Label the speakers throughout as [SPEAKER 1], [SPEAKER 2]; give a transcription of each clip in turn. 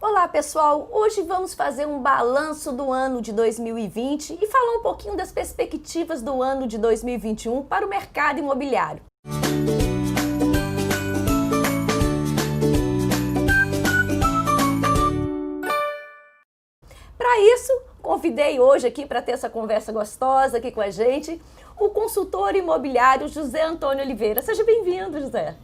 [SPEAKER 1] Olá pessoal, hoje vamos fazer um balanço do ano de 2020 e falar um pouquinho das perspectivas do ano de 2021 para o mercado imobiliário. Para isso, convidei hoje aqui para ter essa conversa gostosa aqui com a gente, o consultor imobiliário José Antônio Oliveira. Seja bem-vindo, José.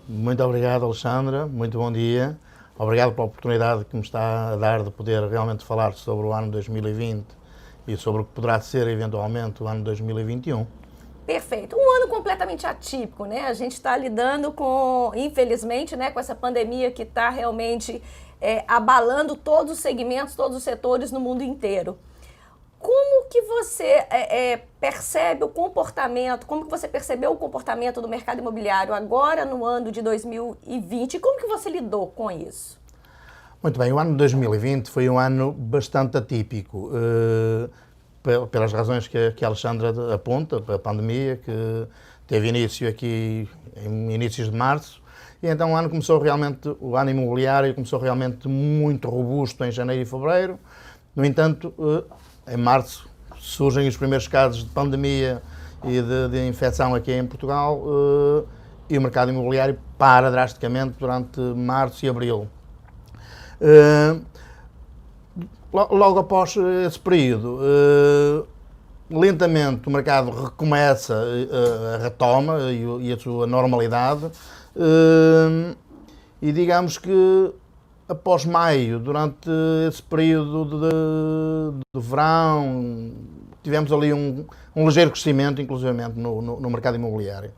[SPEAKER 2] Muito obrigado, Alexandra. Muito bom dia. Obrigado pela oportunidade que me está a dar de poder realmente falar sobre o ano 2020 e sobre o que poderá ser eventualmente o ano 2021.
[SPEAKER 1] Perfeito. Um ano completamente atípico, né? A gente está lidando com, infelizmente, né, com essa pandemia que está realmente abalando todos os segmentos, todos os setores no mundo inteiro. Como que você percebe o comportamento, como que você percebeu o comportamento do mercado imobiliário agora no ano de 2020 e como que você lidou com isso?
[SPEAKER 2] Muito bem, o ano de 2020 foi um ano bastante atípico, pelas razões que a Alexandra aponta, a pandemia, que teve início aqui em inícios de março, e então o ano o ano imobiliário começou realmente muito robusto em janeiro e fevereiro. No entanto, em março surgem os primeiros casos de pandemia e de infecção aqui em Portugal e o mercado imobiliário para drasticamente durante março e abril. Logo após esse período, lentamente o mercado recomeça a retoma e a sua normalidade e digamos que após maio, durante esse período de verão, tivemos ali um ligeiro crescimento, inclusivamente, no mercado imobiliário.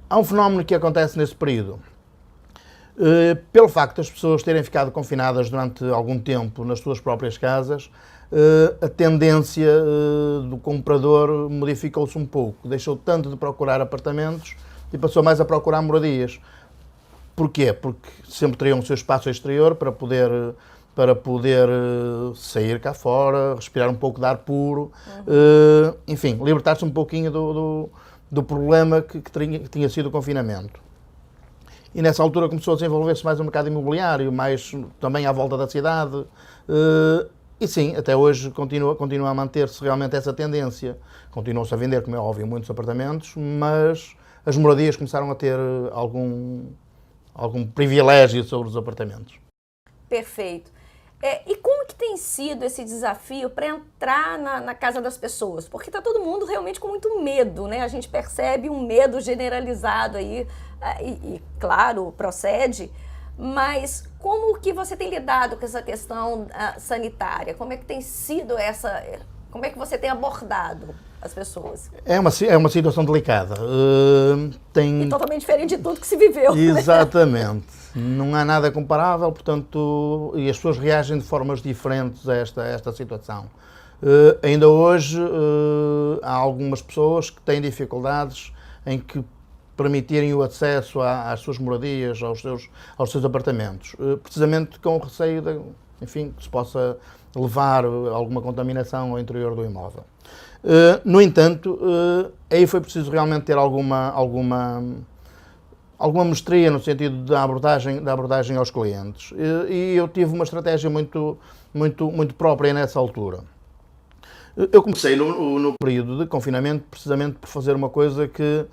[SPEAKER 2] Há um fenómeno que acontece nesse período. Pelo facto das pessoas terem ficado confinadas durante algum tempo nas suas próprias casas, a tendência do comprador modificou-se um pouco. Deixou tanto de procurar apartamentos e passou mais a procurar moradias. Porquê? Porque sempre teriam o seu espaço exterior para poder sair cá fora, respirar um pouco de ar puro, enfim, libertar-se um pouquinho do problema que tinha sido o confinamento. E nessa altura começou a desenvolver-se mais o mercado imobiliário, mais também à volta da cidade, e sim, até hoje continua a manter-se realmente essa tendência. Continuam-se a vender, como é óbvio, muitos apartamentos, mas as moradias começaram a ter algum privilégio sobre os apartamentos.
[SPEAKER 1] Perfeito. E como que tem sido esse desafio para entrar na casa das pessoas? Porque está todo mundo realmente com muito medo, né? A gente percebe um medo generalizado aí, claro, procede, mas como que você tem lidado com essa questão sanitária? Como é que tem sido como é que você tem abordado as pessoas?
[SPEAKER 2] É uma situação delicada.
[SPEAKER 1] E totalmente diferente de tudo que se viveu.
[SPEAKER 2] Exatamente. Não há nada comparável, portanto, e as pessoas reagem de formas diferentes a esta situação. Ainda hoje há algumas pessoas que têm dificuldades em que permitirem o acesso às suas moradias, aos seus apartamentos, precisamente com o receio enfim, que se possa levar alguma contaminação ao interior do imóvel. No entanto, aí foi preciso realmente ter alguma mestria no sentido da abordagem aos clientes. E eu tive uma estratégia muito própria nessa altura. Eu comecei no período de confinamento precisamente por fazer uma coisa que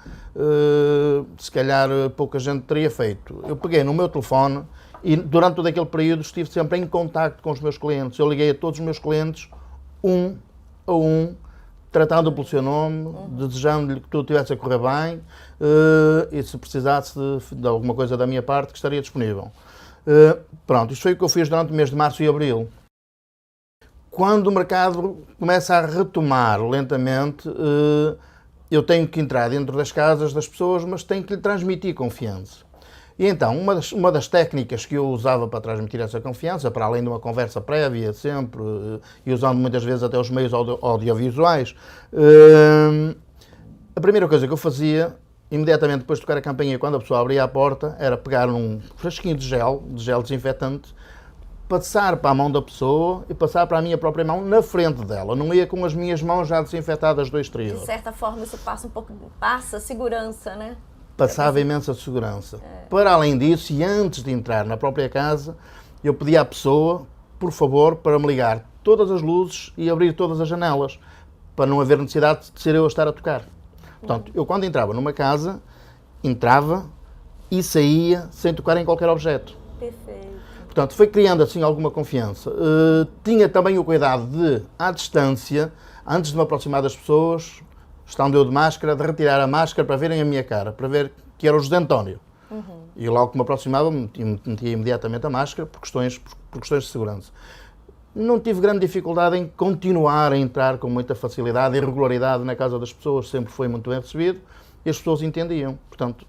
[SPEAKER 2] se calhar pouca gente teria feito. Eu peguei no meu telefone e durante todo aquele período estive sempre em contacto com os meus clientes. Eu liguei a todos os meus clientes, um a um, tratando pelo seu nome, desejando-lhe que tudo estivesse a correr bem e se precisasse de alguma coisa da minha parte, que estaria disponível. Pronto, isto foi o que eu fiz durante o mês de março e abril. Quando o mercado começa a retomar lentamente, eu tenho que entrar dentro das casas das pessoas, mas tenho que lhe transmitir confiança. E então, uma das técnicas que eu usava para transmitir essa confiança, para além de uma conversa prévia sempre, e usando muitas vezes até os meios audiovisuais, a primeira coisa que eu fazia, imediatamente depois de tocar a campainha, quando a pessoa abria a porta, era pegar num frasquinho de gel desinfetante, passar para a mão da pessoa e passar para a minha própria mão na frente dela. Não ia com as minhas mãos já desinfetadas do exterior.
[SPEAKER 1] De certa forma, isso passa segurança, né?
[SPEAKER 2] Passava imensa segurança. Para além disso, e antes de entrar na própria casa, eu pedi à pessoa, por favor, para me ligar todas as luzes e abrir todas as janelas, para não haver necessidade de ser eu a estar a tocar. Portanto, eu quando entrava numa casa, entrava e saía sem tocar em qualquer objeto.
[SPEAKER 1] Perfeito.
[SPEAKER 2] Portanto, foi criando assim alguma confiança. Tinha também o cuidado de, à distância, antes de me aproximar das pessoas, estando eu de máscara, de retirar a máscara para verem a minha cara, para ver que era o José António. E logo que me aproximava, metia imediatamente a máscara por questões de segurança. Não tive grande dificuldade em continuar a entrar com muita facilidade e regularidade na casa das pessoas, sempre foi muito bem recebido e as pessoas entendiam. Portanto,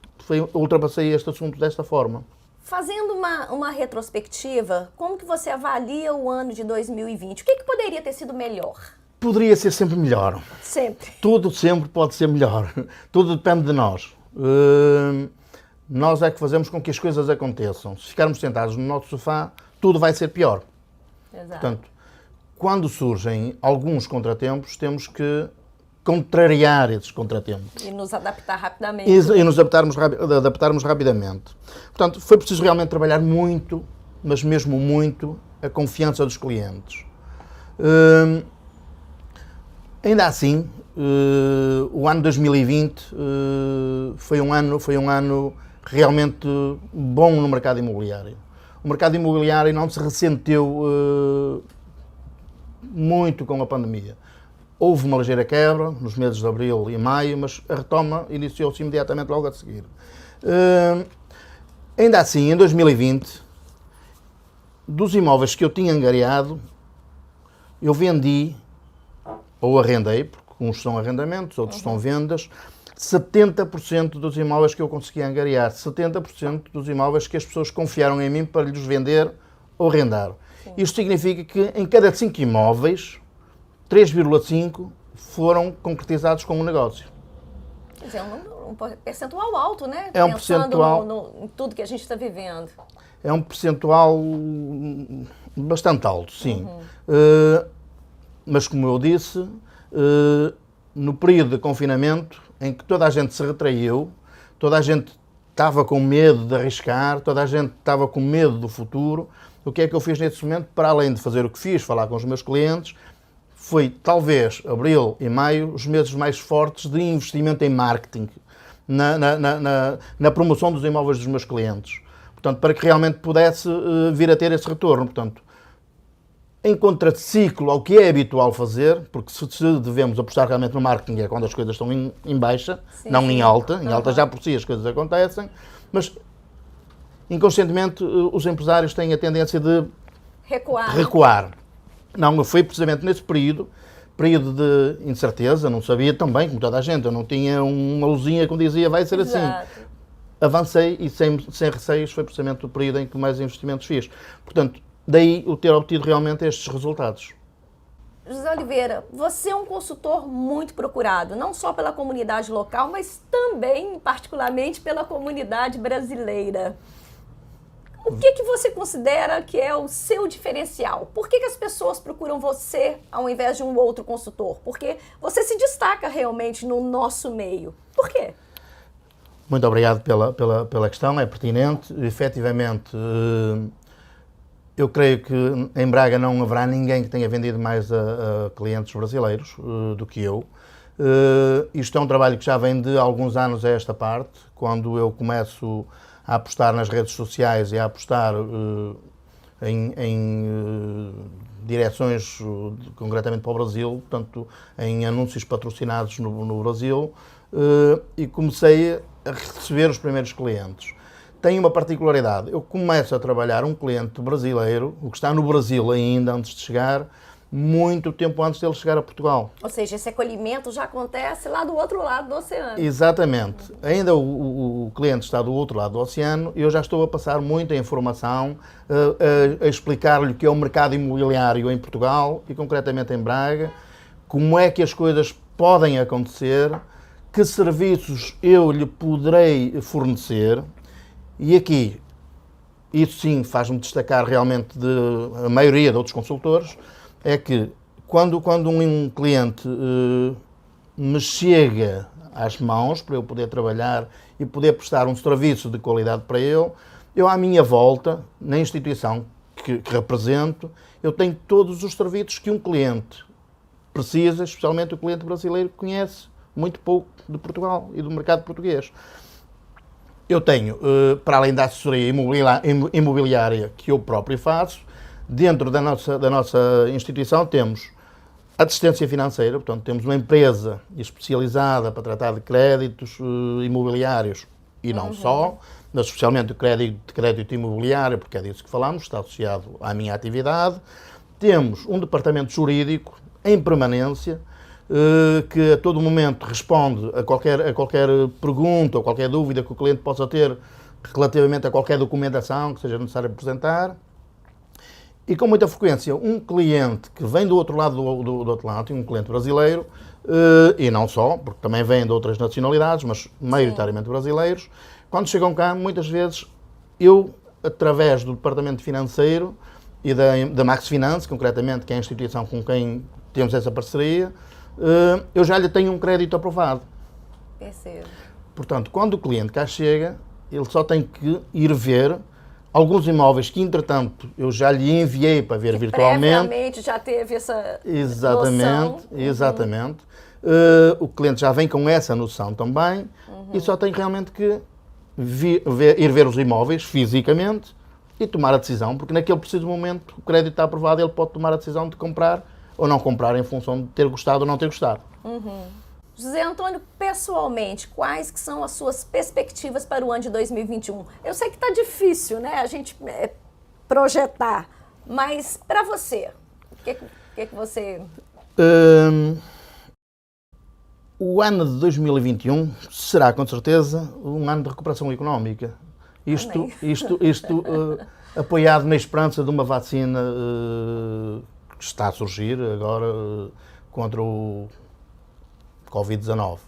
[SPEAKER 2] ultrapassei este assunto desta forma.
[SPEAKER 1] Fazendo uma retrospectiva, como que você avalia o ano de 2020? O que poderia ter sido melhor?
[SPEAKER 2] Poderia ser sempre melhor.
[SPEAKER 1] Sempre.
[SPEAKER 2] Tudo sempre pode ser melhor. Tudo depende de nós. Nós é que fazemos com que as coisas aconteçam. Se ficarmos sentados no nosso sofá, tudo vai ser pior.
[SPEAKER 1] Exato.
[SPEAKER 2] Portanto, quando surgem alguns contratempos, temos que contrariar esses contratempos.
[SPEAKER 1] E nos adaptar rapidamente.
[SPEAKER 2] E nos adaptarmos rapidamente. Portanto, foi preciso realmente trabalhar muito, mas mesmo muito, a confiança dos clientes. Ainda assim, o ano 2020 foi um ano realmente bom no mercado imobiliário. O mercado imobiliário não se ressentiu muito com a pandemia. Houve uma ligeira quebra nos meses de abril e maio, mas a retoma iniciou-se imediatamente logo a seguir. Ainda assim, em 2020, dos imóveis que eu tinha angariado, eu vendi ou arrendei, porque uns são arrendamentos, outros são vendas, 70% dos imóveis que eu consegui angariar, 70% dos imóveis que as pessoas confiaram em mim para lhes vender ou arrendar. Sim. Isto significa que em cada 5 imóveis, 3,5 foram concretizados com um negócio.
[SPEAKER 1] Quer dizer, um percentual alto, né?
[SPEAKER 2] É um
[SPEAKER 1] Pensando
[SPEAKER 2] percentual,
[SPEAKER 1] em tudo que a gente está vivendo.
[SPEAKER 2] É um percentual bastante alto, sim. Mas como eu disse, no período de confinamento, em que toda a gente se retraiu, toda a gente estava com medo de arriscar, toda a gente estava com medo do futuro, o que é que eu fiz nesse momento? Para além de fazer o que fiz, falar com os meus clientes, foi talvez abril e maio os meses mais fortes de investimento em marketing, na promoção dos imóveis dos meus clientes. Portanto, para que realmente pudesse vir a ter esse retorno. Portanto, em contraciclo ao que é habitual fazer, porque se devemos apostar realmente no marketing é quando as coisas estão em baixa, sim, não em alta. Em alta já por si as coisas acontecem, mas inconscientemente os empresários têm a tendência de recuar. Não, foi precisamente nesse período de incerteza, não sabia também, como toda a gente, eu não tinha uma luzinha que me dizia vai ser assim. Avancei e sem receios foi precisamente o período em que mais investimentos fiz. Portanto, daí o ter obtido realmente estes resultados.
[SPEAKER 1] José Oliveira, você é um consultor muito procurado, não só pela comunidade local, mas também, particularmente, pela comunidade brasileira. O que você considera que é o seu diferencial? Por que as pessoas procuram você ao invés de um outro consultor? Porque você se destaca realmente no nosso meio. Por quê?
[SPEAKER 2] Muito obrigado pela questão, é pertinente. Efetivamente, eu creio que em Braga não haverá ninguém que tenha vendido mais a clientes brasileiros do que eu. Isto é um trabalho que já vem de alguns anos a esta parte, quando eu começo a apostar nas redes sociais e a apostar em direções, concretamente para o Brasil, portanto, em anúncios patrocinados no Brasil, e comecei a receber os primeiros clientes. Tem uma particularidade, eu começo a trabalhar um cliente brasileiro, o que está no Brasil ainda antes de chegar, muito tempo antes dele chegar a Portugal.
[SPEAKER 1] Ou seja, esse acolhimento já acontece lá do outro lado do oceano.
[SPEAKER 2] Exatamente. Ainda o cliente está do outro lado do oceano e eu já estou a passar muita informação, a explicar-lhe o que é o mercado imobiliário em Portugal e concretamente em Braga, como é que as coisas podem acontecer, que serviços eu lhe poderei fornecer. E aqui, isso sim faz-me destacar realmente a maioria de outros consultores, é que quando um cliente me chega às mãos para eu poder trabalhar e poder prestar um serviço de qualidade para ele, eu à minha volta, na instituição que represento, eu tenho todos os serviços que um cliente precisa, especialmente o cliente brasileiro que conhece muito pouco de Portugal e do mercado português. Eu tenho, para além da assessoria imobiliária que eu próprio faço, dentro da nossa instituição temos assistência financeira, portanto temos uma empresa especializada para tratar de créditos imobiliários e não só, mas especialmente de crédito imobiliário, porque é disso que falamos, está associado à minha atividade. Temos um departamento jurídico em permanência, que a todo momento responde a qualquer pergunta ou qualquer dúvida que o cliente possa ter relativamente a qualquer documentação que seja necessário apresentar. E com muita frequência, um cliente que vem do outro lado do Atlântico, um cliente brasileiro, e não só, porque também vêm de outras nacionalidades, mas maioritariamente brasileiros, quando chegam cá, muitas vezes, eu, através do departamento financeiro e da Max Finance, concretamente, que é a instituição com quem temos essa parceria, eu já lhe tenho um crédito aprovado.
[SPEAKER 1] Percebo.
[SPEAKER 2] Portanto, quando o cliente cá chega, ele só tem que ir ver alguns imóveis que, entretanto, eu já lhe enviei para ver virtualmente.
[SPEAKER 1] Previamente já teve essa
[SPEAKER 2] Exatamente,
[SPEAKER 1] noção.
[SPEAKER 2] exatamente. O cliente já vem com essa noção também e só tem realmente que ir ver os imóveis fisicamente e tomar a decisão, porque naquele preciso momento o crédito está aprovado, ele pode tomar a decisão de comprar ou não comprar em função de ter gostado ou não ter gostado.
[SPEAKER 1] José Antônio, pessoalmente, quais que são as suas perspectivas para o ano de 2021? Eu sei que está difícil, né, a gente projetar, mas para você, o que você...
[SPEAKER 2] O ano de 2021 será, com certeza, um ano de recuperação económica. Isto apoiado na esperança de uma vacina que está a surgir agora contra o Covid-19.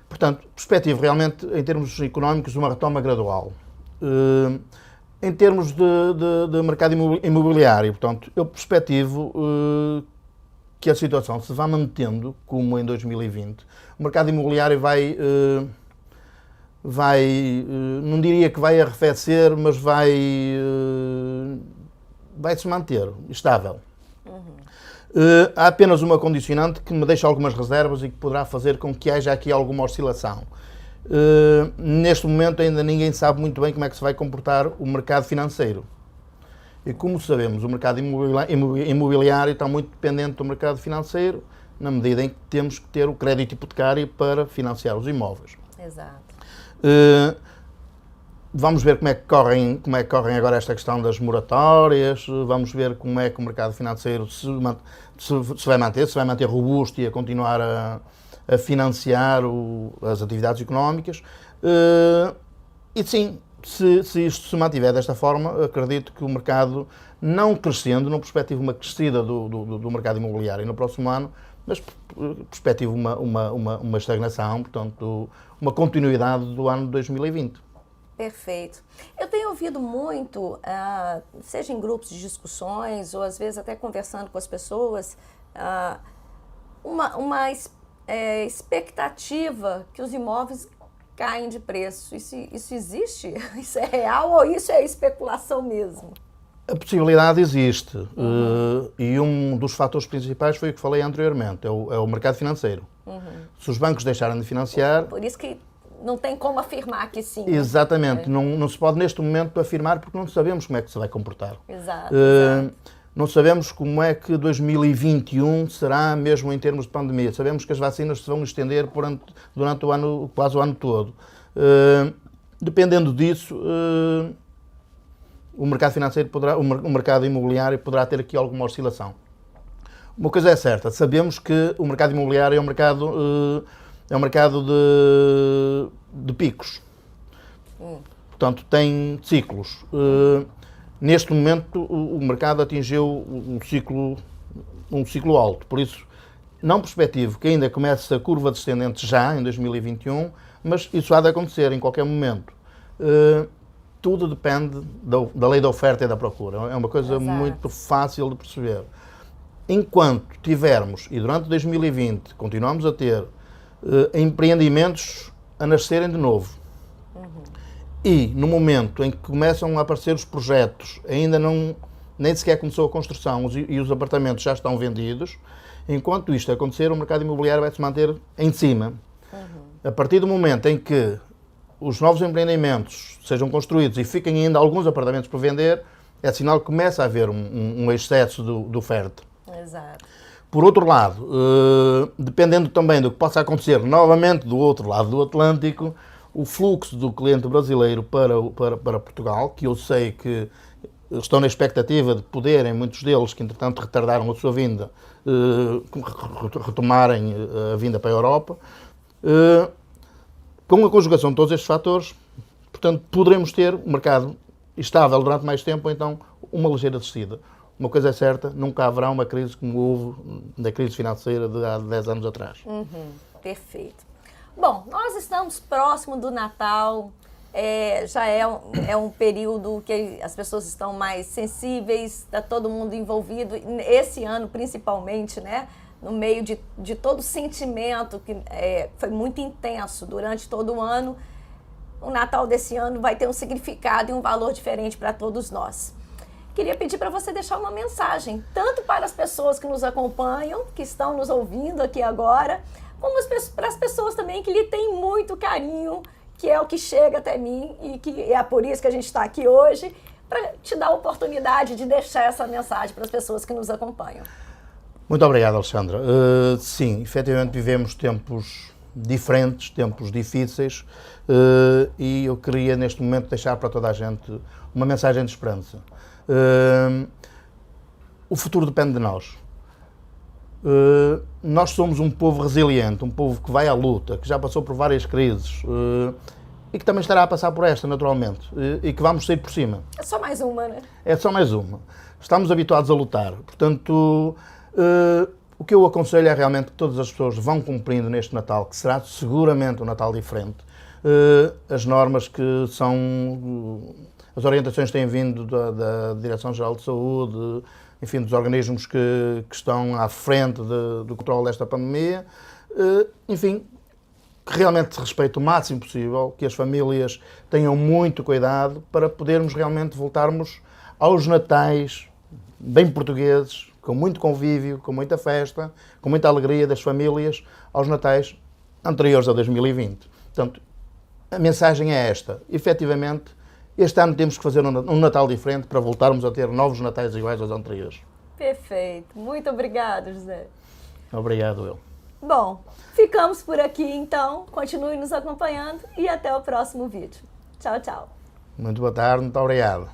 [SPEAKER 2] Portanto, perspectiva realmente, em termos económicos, de uma retoma gradual. Em termos de mercado imobiliário, portanto, eu perspectivo que a situação se vá mantendo como em 2020. O mercado imobiliário não diria que vai arrefecer, mas vai se manter estável. Há apenas uma condicionante que me deixa algumas reservas e que poderá fazer com que haja aqui alguma oscilação. Neste momento ainda ninguém sabe muito bem como é que se vai comportar o mercado financeiro. E como sabemos, o mercado imobiliário está muito dependente do mercado financeiro, na medida em que temos que ter o crédito hipotecário para financiar os imóveis.
[SPEAKER 1] Exato.
[SPEAKER 2] Vamos ver como é que correm agora esta questão das moratórias, vamos ver como é que o mercado financeiro se vai manter robusto e a continuar a financiar as atividades económicas. E sim, se isto se mantiver desta forma, acredito que o mercado, não crescendo, não perspectivo uma crescida do mercado imobiliário no próximo ano, mas perspectivo uma estagnação, portanto, uma continuidade do ano de 2020.
[SPEAKER 1] Perfeito. Eu tenho ouvido muito, seja em grupos de discussões ou às vezes até conversando com as pessoas, uma expectativa que os imóveis caem de preço. Isso existe? Isso é real ou isso é especulação mesmo?
[SPEAKER 2] A possibilidade existe. E um dos fatores principais foi o que falei anteriormente, é o mercado financeiro. Se os bancos deixarem de financiar...
[SPEAKER 1] Por isso que não tem como afirmar que sim.
[SPEAKER 2] Exatamente. Não se pode neste momento afirmar porque não sabemos como é que se vai comportar.
[SPEAKER 1] Exato.
[SPEAKER 2] Não sabemos como é que 2021 será mesmo em termos de pandemia. Sabemos que as vacinas se vão estender durante o ano, quase o ano todo. Dependendo disso, o mercado financeiro o mercado imobiliário poderá ter aqui alguma oscilação. Uma coisa é certa, sabemos que o mercado imobiliário é um mercado de picos. Portanto, tem ciclos. Neste momento, o mercado atingiu um ciclo alto. Por isso, não perspectivo que ainda comece a curva descendente já, em 2021, mas isso há de acontecer em qualquer momento. Tudo depende da lei da oferta e da procura. É uma coisa muito fácil de perceber. Enquanto tivermos, e durante 2020 continuamos a ter, empreendimentos a nascerem de novo. E no momento em que começam a aparecer os projetos, ainda não, nem sequer começou a construção e os apartamentos já estão vendidos, enquanto isto acontecer, o mercado imobiliário vai se manter em cima. A partir do momento em que os novos empreendimentos sejam construídos e fiquem ainda alguns apartamentos por vender, é sinal que começa a haver um excesso de oferta.
[SPEAKER 1] Exato.
[SPEAKER 2] Por outro lado, dependendo também do que possa acontecer novamente do outro lado do Atlântico, o fluxo do cliente brasileiro para Portugal, que eu sei que estão na expectativa de poderem, muitos deles que entretanto retardaram a sua vinda, retomarem a vinda para a Europa, com a conjugação de todos estes fatores, portanto, poderemos ter um mercado estável durante mais tempo, ou então uma ligeira descida. Uma coisa é certa, nunca haverá uma crise como houve na crise financeira de há 10 anos atrás.
[SPEAKER 1] Perfeito. Bom, nós estamos próximo do Natal, já é um período que as pessoas estão mais sensíveis, está todo mundo envolvido, esse ano principalmente, né? No meio de todo o sentimento que foi muito intenso durante todo o ano, o Natal desse ano vai ter um significado e um valor diferente para todos nós. Queria pedir para você deixar uma mensagem, tanto para as pessoas que nos acompanham, que estão nos ouvindo aqui agora, como para as pessoas também que lhe têm muito carinho, que é o que chega até mim e que é por isso que a gente está aqui hoje, para te dar a oportunidade de deixar essa mensagem para as pessoas que nos acompanham.
[SPEAKER 2] Muito obrigado, Alexandra. Sim, efetivamente vivemos tempos diferentes, tempos difíceis, e eu queria neste momento deixar para toda a gente uma mensagem de esperança. O futuro depende de nós. Nós somos um povo resiliente, um povo que vai à luta, que já passou por várias crises e que também estará a passar por esta, naturalmente, e que vamos sair por cima.
[SPEAKER 1] É só mais uma, né?
[SPEAKER 2] É só mais uma. Estamos habituados a lutar, portanto, o que eu aconselho é realmente que todas as pessoas vão cumprindo neste Natal, que será seguramente um Natal diferente, as normas que são, as orientações que têm vindo da Direção-Geral de Saúde, enfim, dos organismos que estão à frente do controle desta pandemia, enfim, que realmente se respeite o máximo possível, que as famílias tenham muito cuidado para podermos realmente voltarmos aos natais bem portugueses, com muito convívio, com muita festa, com muita alegria das famílias, aos natais anteriores a 2020. Portanto, a mensagem é esta. Efetivamente, este ano temos que fazer um Natal diferente para voltarmos a ter novos natais iguais aos anteriores.
[SPEAKER 1] Perfeito. Muito obrigado, José.
[SPEAKER 2] Obrigado, eu.
[SPEAKER 1] Bom, ficamos por aqui então. Continue nos acompanhando e até o próximo vídeo. Tchau, tchau.
[SPEAKER 2] Muito boa tarde, muito obrigado.